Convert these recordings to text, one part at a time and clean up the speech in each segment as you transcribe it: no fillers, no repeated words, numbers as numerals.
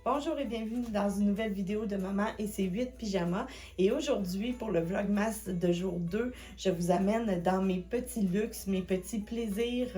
Bonjour et bienvenue dans une nouvelle vidéo de Maman et ses 8 pyjamas. Et aujourd'hui, pour le Vlogmas de jour 2, je vous amène dans mes petits luxes, mes petits plaisirs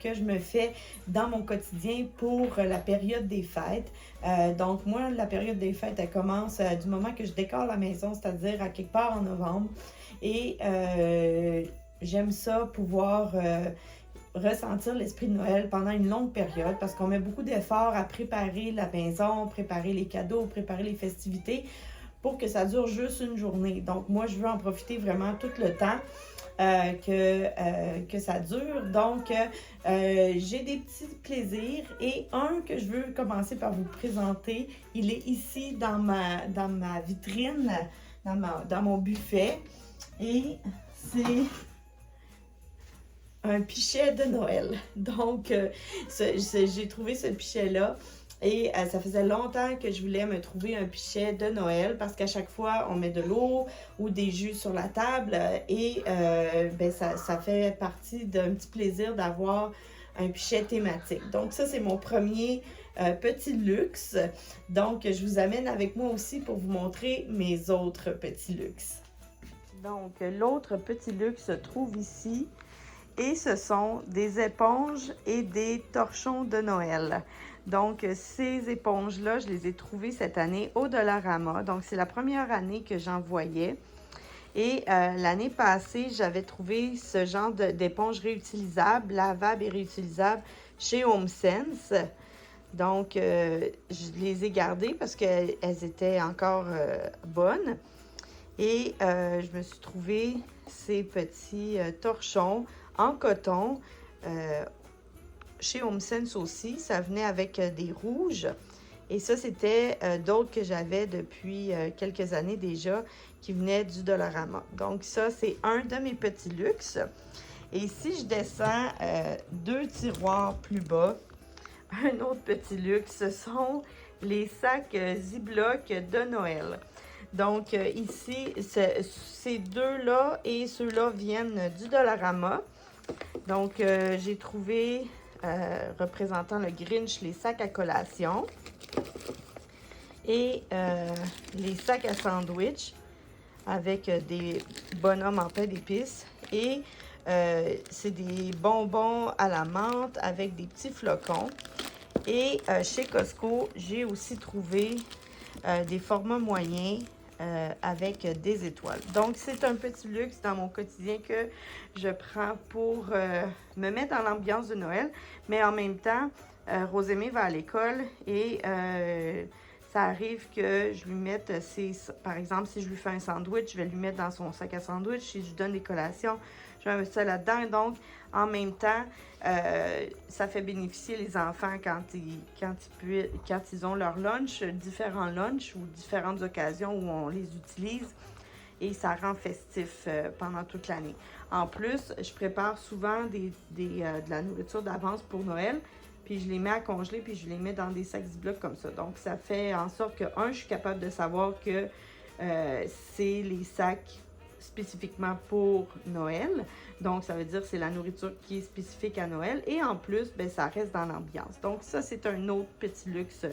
que je me fais dans mon quotidien pour la période des fêtes. Donc moi, la période des fêtes, elle commence du moment que je décore la maison, c'est-à-dire à quelque part en novembre. Et j'aime ça pouvoir ressentir l'esprit de Noël pendant une longue période parce qu'on met beaucoup d'efforts à préparer la maison, préparer les cadeaux, préparer les festivités pour que ça dure juste une journée. Donc moi, je veux en profiter vraiment tout le temps que ça dure. Donc, j'ai des petits plaisirs et un que je veux commencer par vous présenter, il est ici dans ma vitrine, dans mon buffet et c'est un pichet de Noël. Donc, j'ai trouvé ce pichet-là et ça faisait longtemps que je voulais me trouver un pichet de Noël parce qu'à chaque fois, on met de l'eau ou des jus sur la table et ça fait partie d'un petit plaisir d'avoir un pichet thématique. Donc, ça, c'est mon premier petit luxe. Donc, je vous amène avec moi aussi pour vous montrer mes autres petits luxes. Donc, l'autre petit luxe se trouve ici. Et ce sont des éponges et des torchons de Noël. Donc, ces éponges-là, je les ai trouvées cette année au Dollarama. Donc, c'est la première année que j'en voyais. Et l'année passée, j'avais trouvé ce genre d'éponges réutilisables, lavables et réutilisables chez HomeSense. Donc, je les ai gardées parce qu'elles étaient encore bonnes. Et je me suis trouvé ces petits torchons en coton. Chez HomeSense aussi, ça venait avec des rouges. Et ça, c'était d'autres que j'avais depuis quelques années déjà qui venaient du Dollarama. Donc ça, c'est un de mes petits luxes. Et si je descends 2 tiroirs plus bas, un autre petit luxe, ce sont les sacs Ziploc de Noël. Donc, ici, ces deux-là et ceux-là viennent du Dollarama. Donc, j'ai trouvé, représentant le Grinch, les sacs à collation et les sacs à sandwich avec des bonhommes en pain d'épices. Et c'est des bonbons à la menthe avec des petits flocons. Et chez Costco, j'ai aussi trouvé des formats moyens avec des étoiles. Donc, c'est un petit luxe dans mon quotidien que je prends pour me mettre dans l'ambiance de Noël. Mais en même temps, Rosémée va à l'école et ça arrive que je lui mette par exemple, si je lui fais un sandwich, je vais lui mettre dans son sac à sandwich. Si je lui donne des collations, je vais mettre ça là-dedans. Donc, en même temps, ça fait bénéficier les enfants quand ils ont leur lunch, différents lunchs ou différentes occasions où on les utilise. Et ça rend festif pendant toute l'année. En plus, je prépare souvent de la nourriture d'avance pour Noël. Puis je les mets à congeler, puis je les mets dans des sacs Ziploc comme ça. Donc, ça fait en sorte que, je suis capable de savoir que c'est les sacs spécifiquement pour Noël. Donc, ça veut dire que c'est la nourriture qui est spécifique à Noël. Et en plus, ben, ça reste dans l'ambiance. Donc, ça, c'est un autre petit luxe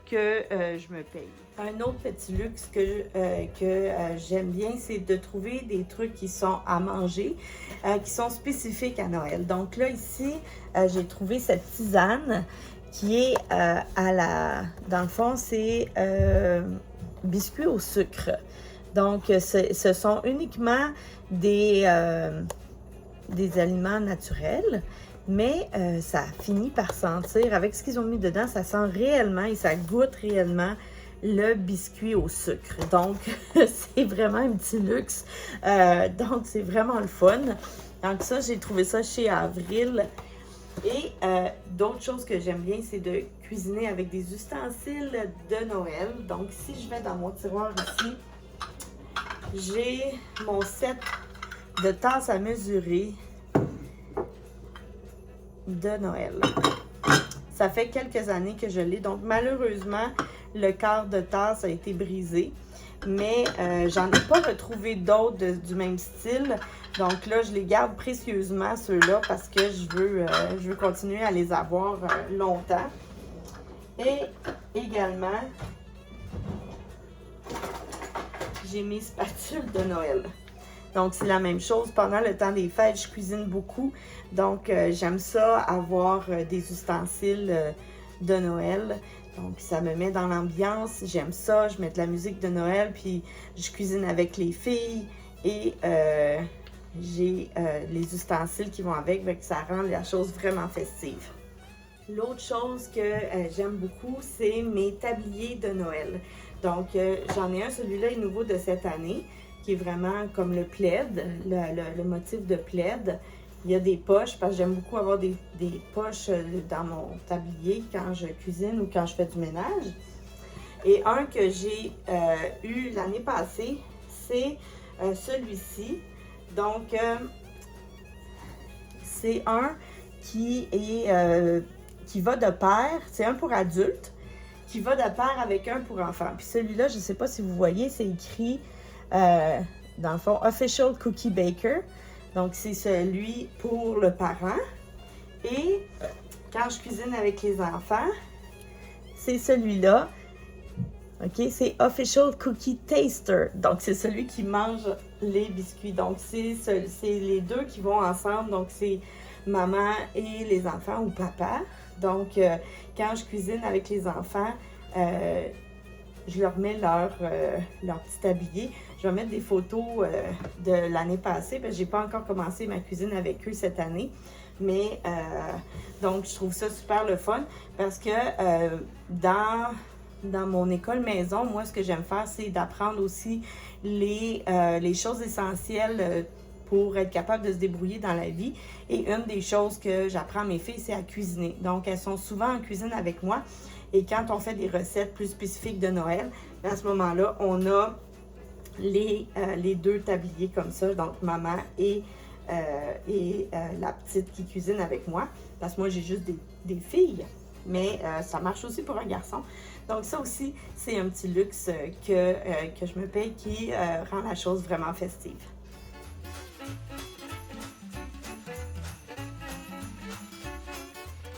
que je me paye. Un autre petit luxe que j'aime bien, c'est de trouver des trucs qui sont à manger, qui sont spécifiques à Noël. Donc là, ici, j'ai trouvé cette tisane qui est dans le fond, c'est biscuits au sucre. Donc, ce sont uniquement des aliments naturels. Mais ça finit par sentir, avec ce qu'ils ont mis dedans, ça sent réellement et ça goûte réellement le biscuit au sucre. Donc, c'est vraiment un petit luxe. Donc, c'est vraiment le fun. Donc, ça, j'ai trouvé ça chez Avril. Et d'autres choses que j'aime bien, c'est de cuisiner avec des ustensiles de Noël. Donc, si je vais dans mon tiroir ici, j'ai mon set de tasses à mesurer de Noël. Ça fait quelques années que je l'ai. Donc, malheureusement, le quart de tasse a été brisé. Mais j'en ai pas retrouvé d'autres du même style. Donc là, je les garde précieusement, ceux-là, parce que je veux continuer à les avoir longtemps. Et également, j'ai mes spatules de Noël. Donc, c'est la même chose. Pendant le temps des fêtes, je cuisine beaucoup. Donc, j'aime ça, avoir des ustensiles de Noël. Donc, ça me met dans l'ambiance. J'aime ça. Je mets de la musique de Noël, puis je cuisine avec les filles. Et j'ai les ustensiles qui vont avec, donc ça rend la chose vraiment festive. L'autre chose que j'aime beaucoup, c'est mes tabliers de Noël. Donc, j'en ai un, celui-là est nouveau de cette année, qui est vraiment comme le plaid, le motif de plaid. Il y a des poches, parce que j'aime beaucoup avoir des poches dans mon tablier quand je cuisine ou quand je fais du ménage. Et un que j'ai eu l'année passée, c'est celui-ci. Donc, c'est un qui est... qui va de pair, c'est un pour adultes, qui va de pair avec un pour enfants. Puis celui-là, je ne sais pas si vous voyez, c'est écrit, dans le fond, Official Cookie Baker. Donc, c'est celui pour le parent. Et quand je cuisine avec les enfants, c'est celui-là. OK, c'est Official Cookie Taster. Donc, c'est celui qui mange les biscuits. Donc, c'est les deux qui vont ensemble. Donc, c'est maman et les enfants ou papa. Donc, quand je cuisine avec les enfants, je leur mets leur petit tablier. Je vais mettre des photos de l'année passée, parce que je n'ai pas encore commencé ma cuisine avec eux cette année. Mais, donc, je trouve ça super le fun, parce que dans mon école maison, moi, ce que j'aime faire, c'est d'apprendre aussi les choses essentielles pour être capable de se débrouiller dans la vie. Et une des choses que j'apprends à mes filles, c'est à cuisiner. Donc, elles sont souvent en cuisine avec moi. Et quand on fait des recettes plus spécifiques de Noël, à ce moment-là, on a les deux tabliers comme ça. Donc, maman et la petite qui cuisine avec moi. Parce que moi, j'ai juste des filles. Mais ça marche aussi pour un garçon. Donc, ça aussi, c'est un petit luxe que je me paye qui rend la chose vraiment festive.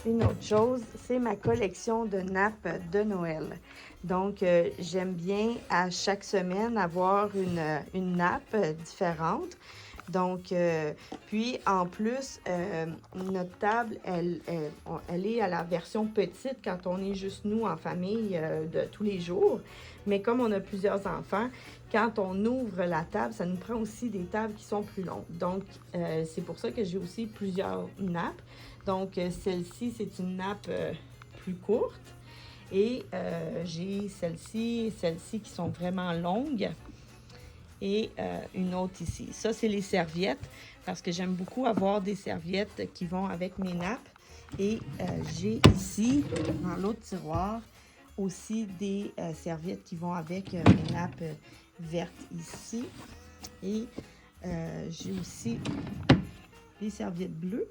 Une autre chose, c'est ma collection de nappes de Noël. Donc, j'aime bien à chaque semaine avoir une nappe différente. Donc, puis en plus, notre table, elle est à la version petite quand on est juste nous en famille de tous les jours. Mais comme on a plusieurs enfants, quand on ouvre la table, ça nous prend aussi des tables qui sont plus longues. Donc, c'est pour ça que j'ai aussi plusieurs nappes. Donc, celle-ci, c'est une nappe plus courte. Et j'ai celle-ci et celle-ci qui sont vraiment longues. Et une autre ici. Ça, c'est les serviettes, parce que j'aime beaucoup avoir des serviettes qui vont avec mes nappes. Et j'ai ici, dans l'autre tiroir, aussi des serviettes qui vont avec mes nappes vertes ici. Et j'ai aussi des serviettes bleues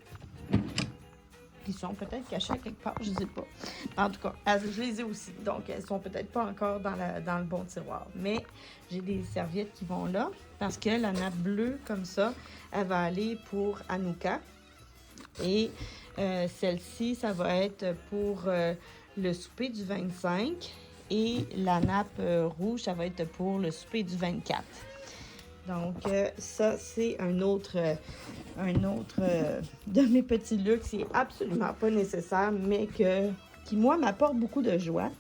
qui sont peut-être cachées quelque part, je ne sais pas. En tout cas, je les ai aussi, donc elles sont peut-être pas encore dans le bon tiroir. Mais j'ai des serviettes qui vont là, parce que la nappe bleue, comme ça, elle va aller pour Hanouka. Et celle-ci, ça va être pour le souper du 25. Et la nappe rouge, ça va être pour le souper du 24. Donc, ça, c'est un autre de mes petits luxes qui n'est absolument pas nécessaire, mais qui, moi, m'apporte beaucoup de joie.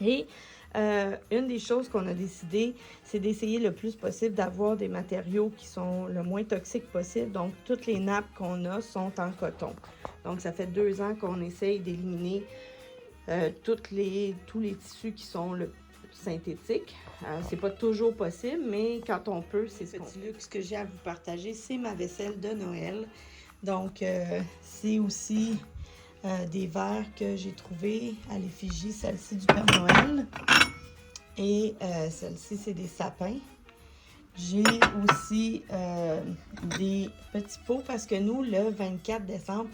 Et une des choses qu'on a décidé, c'est d'essayer le plus possible d'avoir des matériaux qui sont le moins toxiques possible. Donc, toutes les nappes qu'on a sont en coton. Donc, ça fait 2 ans qu'on essaye d'éliminer tous les tissus qui sont synthétiques. C'est pas toujours possible, mais quand on peut, c'est ce petit luxe que j'ai à vous partager. C'est ma vaisselle de Noël. Donc, c'est aussi des verres que j'ai trouvés à l'effigie, celle-ci du Père Noël. Et celle-ci, c'est des sapins. J'ai aussi des petits pots parce que nous, le 24 décembre,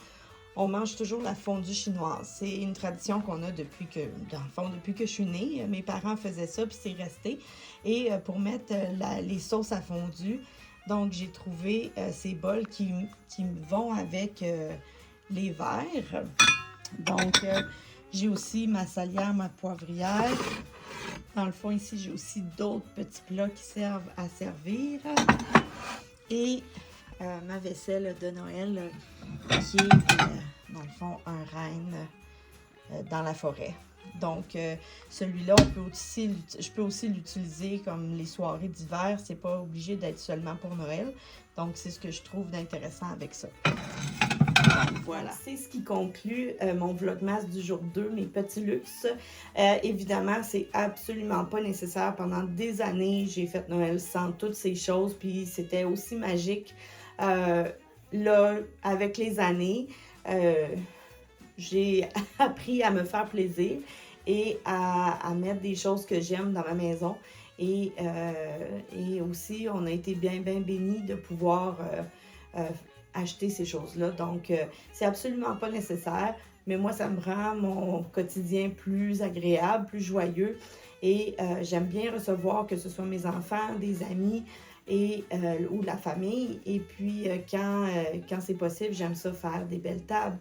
on mange toujours la fondue chinoise. C'est une tradition qu'on a depuis que je suis née. Mes parents faisaient ça, puis c'est resté. Et pour mettre les sauces à fondue, donc j'ai trouvé ces bols qui vont avec les verres. Donc, J'ai aussi ma salière, ma poivrière. Dans le fond, ici, j'ai aussi d'autres petits plats qui servent à servir. Et ma vaisselle de Noël qui est, dans le fond, un renne dans la forêt. Donc, celui-là, je peux aussi l'utiliser comme les soirées d'hiver. C'est pas obligé d'être seulement pour Noël. Donc, c'est ce que je trouve d'intéressant avec ça. Voilà, c'est ce qui conclut mon vlogmas du jour 2, mes petits luxes. Évidemment, c'est absolument pas nécessaire. Pendant des années, j'ai fait Noël sans toutes ces choses, puis c'était aussi magique. Là, avec les années, j'ai appris à me faire plaisir et à mettre des choses que j'aime dans ma maison. Et aussi, on a été bien bénis de pouvoir acheter ces choses-là. Donc, c'est absolument pas nécessaire, mais moi, ça me rend mon quotidien plus agréable, plus joyeux. Et j'aime bien recevoir, que ce soit mes enfants, des amis ou la famille. Et puis, quand c'est possible, j'aime ça faire des belles tables,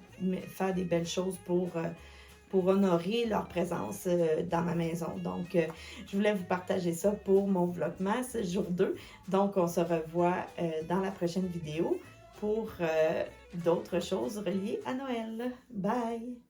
faire des belles choses pour honorer leur présence dans ma maison. Donc, je voulais vous partager ça pour mon vlogmas jour 2. Donc, on se revoit dans la prochaine vidéo pour d'autres choses reliées à Noël. Bye!